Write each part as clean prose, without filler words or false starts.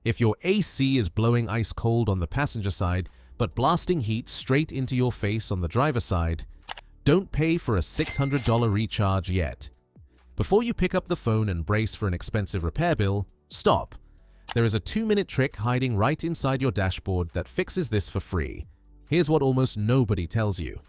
If your AC is blowing ice cold on the passenger side, but blasting heat straight into your face on the driver's side, don't pay for a $600 recharge yet. Before you pick up the phone and brace for an expensive repair bill, stop. There is a 2-minute trick hiding right inside your dashboard that fixes this for free. Here's what almost nobody tells you.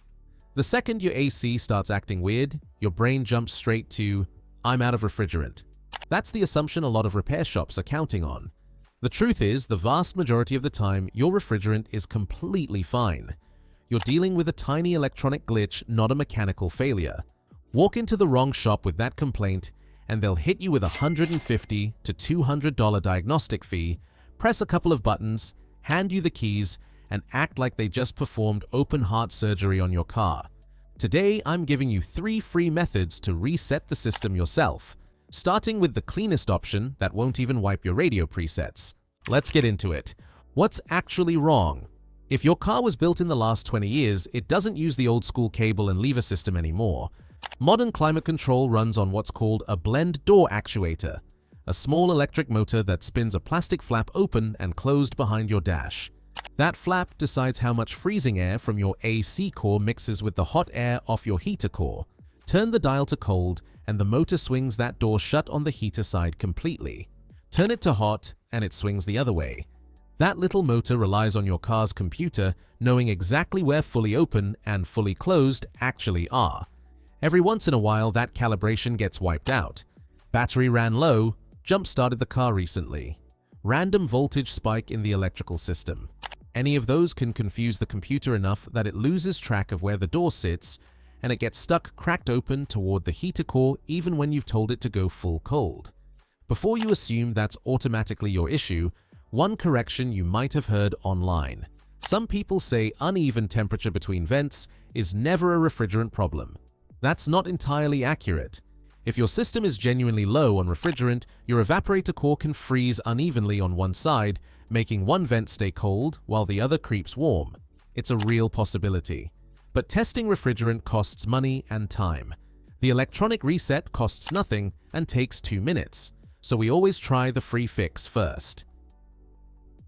The second your AC starts acting weird, your brain jumps straight to, "I'm out of refrigerant." That's the assumption a lot of repair shops are counting on. The truth is, the vast majority of the time, your refrigerant is completely fine. You're dealing with a tiny electronic glitch, not a mechanical failure. Walk into the wrong shop with that complaint, and they'll hit you with a $150 to $200 diagnostic fee, press a couple of buttons, hand you the keys, and act like they just performed open-heart surgery on your car. Today, I'm giving you 3 free methods to reset the system yourself, starting with the cleanest option that won't even wipe your radio presets. Let's get into it. What's actually wrong? If your car was built in the last 20 years, it doesn't use the old-school cable and lever system anymore. Modern climate control runs on what's called a blend door actuator, a small electric motor that spins a plastic flap open and closed behind your dash. That flap decides how much freezing air from your AC core mixes with the hot air off your heater core. Turn the dial to cold, and the motor swings that door shut on the heater side completely. Turn it to hot, and it swings the other way. That little motor relies on your car's computer knowing exactly where fully open and fully closed actually are. Every once in a while, that calibration gets wiped out. Battery ran low, jump-started the car recently. Random voltage spike in the electrical system. Any of those can confuse the computer enough that it loses track of where the door sits, and it gets stuck cracked open toward the heater core even when you've told it to go full cold. Before you assume that's automatically your issue, one correction you might have heard online. Some people say uneven temperature between vents is never a refrigerant problem. That's not entirely accurate. If your system is genuinely low on refrigerant, your evaporator core can freeze unevenly on one side, making one vent stay cold while the other creeps warm. It's a real possibility. But testing refrigerant costs money and time. The electronic reset costs nothing and takes 2 minutes, so we always try the free fix first.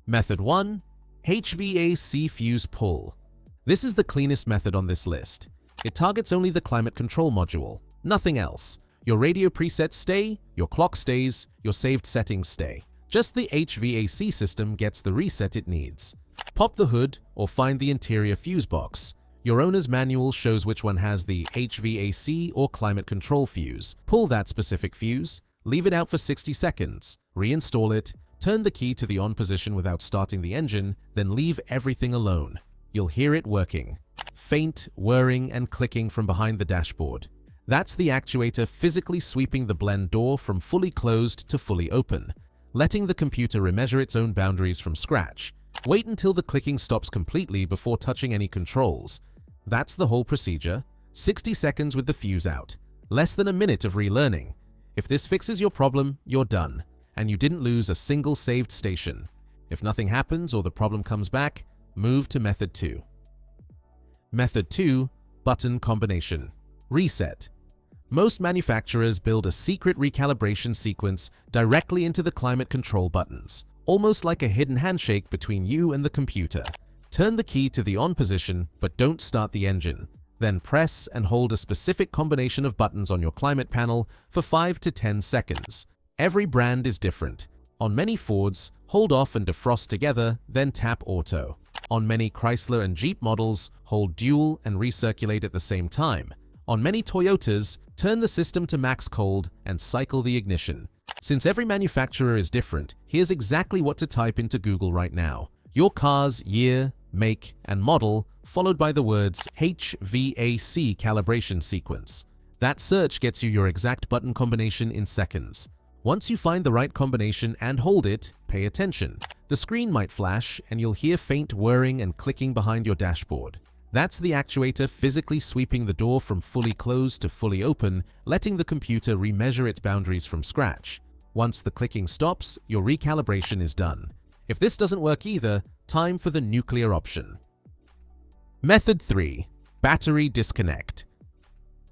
Method 1. HVAC fuse pull. This is the cleanest method on this list. It targets only the climate control module, nothing else. Your radio presets stay, your clock stays, your saved settings stay. Just the HVAC system gets the reset it needs. Pop the hood or find the interior fuse box. Your owner's manual shows which one has the HVAC or climate control fuse. Pull that specific fuse, leave it out for 60 seconds, reinstall it, turn the key to the on position without starting the engine, then leave everything alone. You'll hear it working. Faint whirring and clicking from behind the dashboard. That's the actuator physically sweeping the blend door from fully closed to fully open, letting the computer remeasure its own boundaries from scratch. Wait until the clicking stops completely before touching any controls. That's the whole procedure. 60 seconds with the fuse out. Less than a minute of relearning. If this fixes your problem, you're done, and you didn't lose a single saved station. If nothing happens or the problem comes back, move to Method 2. Method 2. Button combination. Reset. Most manufacturers build a secret recalibration sequence directly into the climate control buttons, almost like a hidden handshake between you and the computer. Turn the key to the on position, but don't start the engine. Then press and hold a specific combination of buttons on your climate panel for 5 to 10 seconds. Every brand is different. On many Fords, hold off and defrost together, then tap auto. On many Chrysler and Jeep models, hold dual and recirculate at the same time. On many Toyotas, turn the system to max cold and cycle the ignition. Since every manufacturer is different, here's exactly what to type into Google right now. Your car's year, make, and model, followed by the words HVAC calibration sequence. That search gets you your exact button combination in seconds. Once you find the right combination and hold it, pay attention. The screen might flash and you'll hear faint whirring and clicking behind your dashboard. That's the actuator physically sweeping the door from fully closed to fully open, letting the computer remeasure its boundaries from scratch. Once the clicking stops, your recalibration is done. If this doesn't work either, time for the nuclear option. Method 3. Battery disconnect.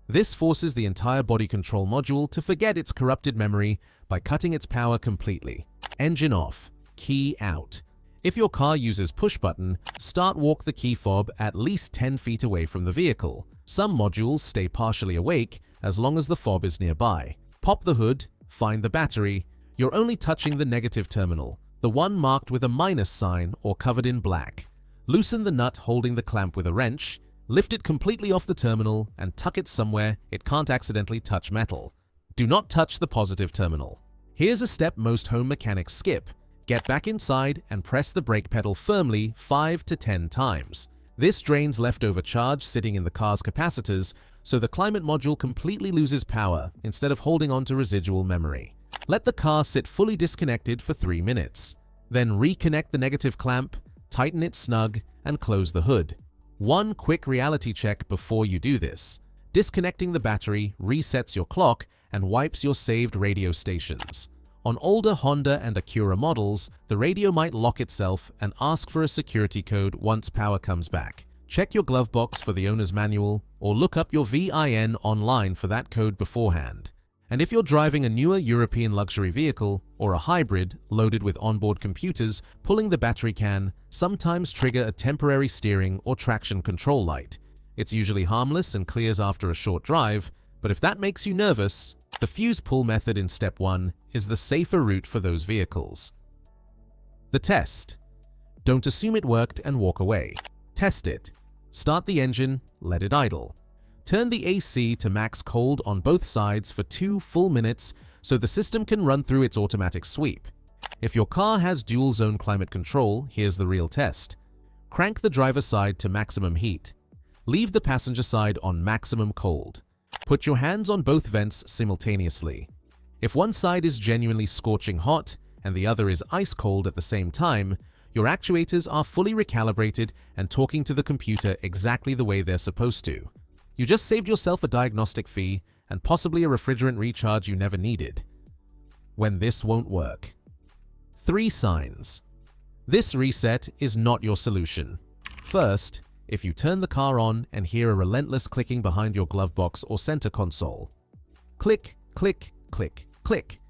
This forces the entire body control module to forget its corrupted memory by cutting its power completely. Engine off. key out. If your car uses push button, start walk the key fob at least 10 feet away from the vehicle. Some modules stay partially awake as long as the fob is nearby. Pop the hood, find the battery. You're only touching the negative terminal, the one marked with a minus sign or covered in black. Loosen the nut holding the clamp with a wrench, lift it completely off the terminal and tuck it somewhere it can't accidentally touch metal. Do not touch the positive terminal. Here's a step most home mechanics skip. Get back inside and press the brake pedal firmly 5 to 10 times. This drains leftover charge sitting in the car's capacitors, so the climate module completely loses power instead of holding on to residual memory. Let the car sit fully disconnected for 3 minutes. Then reconnect the negative clamp, tighten it snug, and close the hood. One quick reality check before you do this. Disconnecting the battery resets your clock and wipes your saved radio stations. On older Honda and Acura models, the radio might lock itself and ask for a security code once power comes back. Check your glove box for the owner's manual or look up your VIN online for that code beforehand. And if you're driving a newer European luxury vehicle or a hybrid loaded with onboard computers, pulling the battery can sometimes trigger a temporary steering or traction control light. It's usually harmless and clears after a short drive, but if that makes you nervous, the fuse pull method in step 1 is the safer route for those vehicles. The test. Don't assume it worked and walk away. Test it. Start the engine, let it idle. Turn the AC to max cold on both sides for 2 full minutes so the system can run through its automatic sweep. If your car has dual zone climate control, here's the real test. Crank the driver's side to maximum heat. Leave the passenger side on maximum cold. Put your hands on both vents simultaneously. If one side is genuinely scorching hot and the other is ice cold at the same time, your actuators are fully recalibrated and talking to the computer exactly the way they're supposed to. You just saved yourself a diagnostic fee and possibly a refrigerant recharge you never needed. When this won't work. 3 signs. This reset is not your solution. First, if you turn the car on and hear a relentless clicking behind your glove box or center console. Click, click, click, click.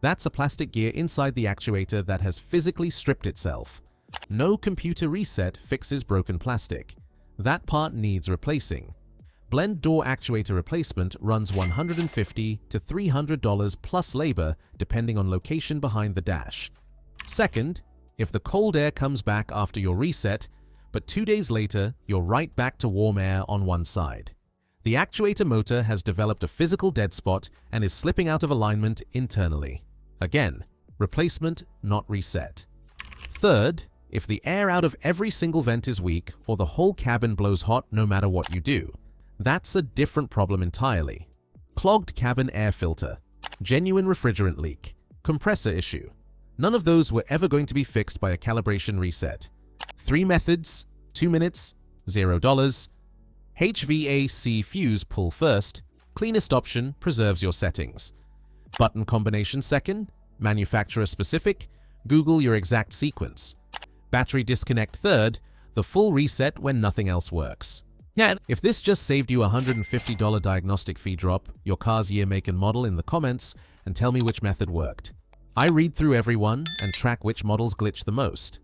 That's a plastic gear inside the actuator that has physically stripped itself. No computer reset fixes broken plastic. That part needs replacing. Blend door actuator replacement runs $150 to $300 plus labor depending on location behind the dash. Second, if the cold air comes back after your reset, but 2 days later you're right back to warm air on one side. The actuator motor has developed a physical dead spot and is slipping out of alignment internally. Again, replacement, not reset. Third, if the air out of every single vent is weak or the whole cabin blows hot no matter what you do, that's a different problem entirely. Clogged cabin air filter, genuine refrigerant leak, compressor issue. None of those were ever going to be fixed by a calibration reset. 3 methods, 2 minutes, $0. HVAC fuse pull first, cleanest option preserves your settings. Button combination second, manufacturer specific, Google your exact sequence. Battery disconnect third, the full reset when nothing else works. Yeah, if this just saved you a $150 diagnostic fee, drop your car's year, make and model in the comments and tell me which method worked. I read through everyone and track which models glitch the most.